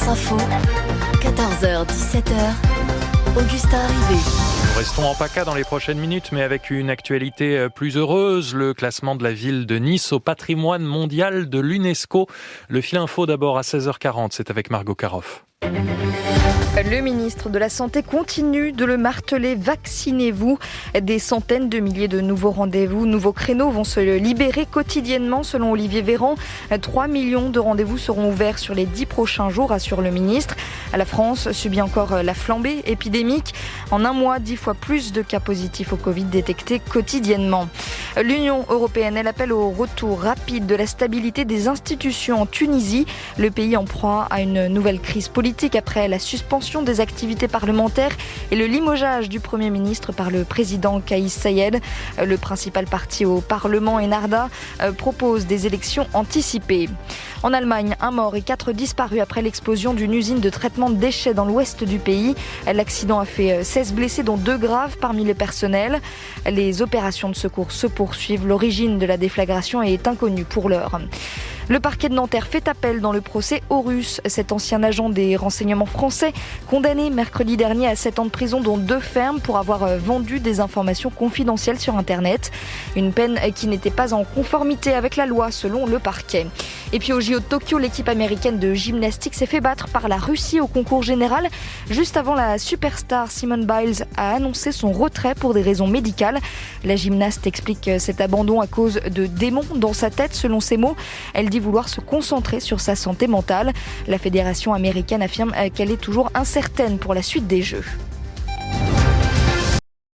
Info, 14h-17h, Augustin Arrivé. Restons en PACA dans les prochaines minutes, mais avec une actualité plus heureuse, le classement de la ville de Nice au patrimoine mondial de l'UNESCO. Le fil info d'abord à 16h40, c'est avec Margot Karoff. Le ministre de la Santé continue de le marteler, vaccinez-vous. Des centaines de milliers de nouveaux rendez-vous, nouveaux créneaux vont se libérer quotidiennement selon Olivier Véran. 3 millions de rendez-vous seront ouverts sur les 10 prochains jours, assure le ministre. La France subit encore la flambée épidémique. En un mois, 10 fois plus de cas positifs au Covid détectés quotidiennement. L'Union européenne, elle appelle au retour rapide de la stabilité des institutions en Tunisie. Le pays en proie à une nouvelle crise politique après la suspension des activités parlementaires et le limogeage du Premier ministre par le président Kais Saied. Le principal parti au Parlement, Ennahda, propose des élections anticipées. En Allemagne, un mort et 4 disparus après l'explosion d'une usine de traitement de déchets dans l'ouest du pays. L'accident a fait 16 blessés, dont 2 graves parmi les personnels. Les opérations de secours se poursuivent. L'origine de la déflagration est inconnue pour l'heure. Le parquet de Nanterre fait appel dans le procès Horus, cet ancien agent des renseignements français, condamné mercredi dernier à 7 ans de prison, dont 2 fermes pour avoir vendu des informations confidentielles sur Internet. Une peine qui n'était pas en conformité avec la loi, selon le parquet. Et puis au JO de Tokyo, l'équipe américaine de gymnastique s'est fait battre par la Russie au concours général. Juste avant, la superstar Simone Biles a annoncé son retrait pour des raisons médicales. La gymnaste explique cet abandon à cause de démons dans sa tête, selon ses mots. Elle dit vouloir se concentrer sur sa santé mentale. La fédération américaine affirme qu'elle est toujours incertaine pour la suite des Jeux.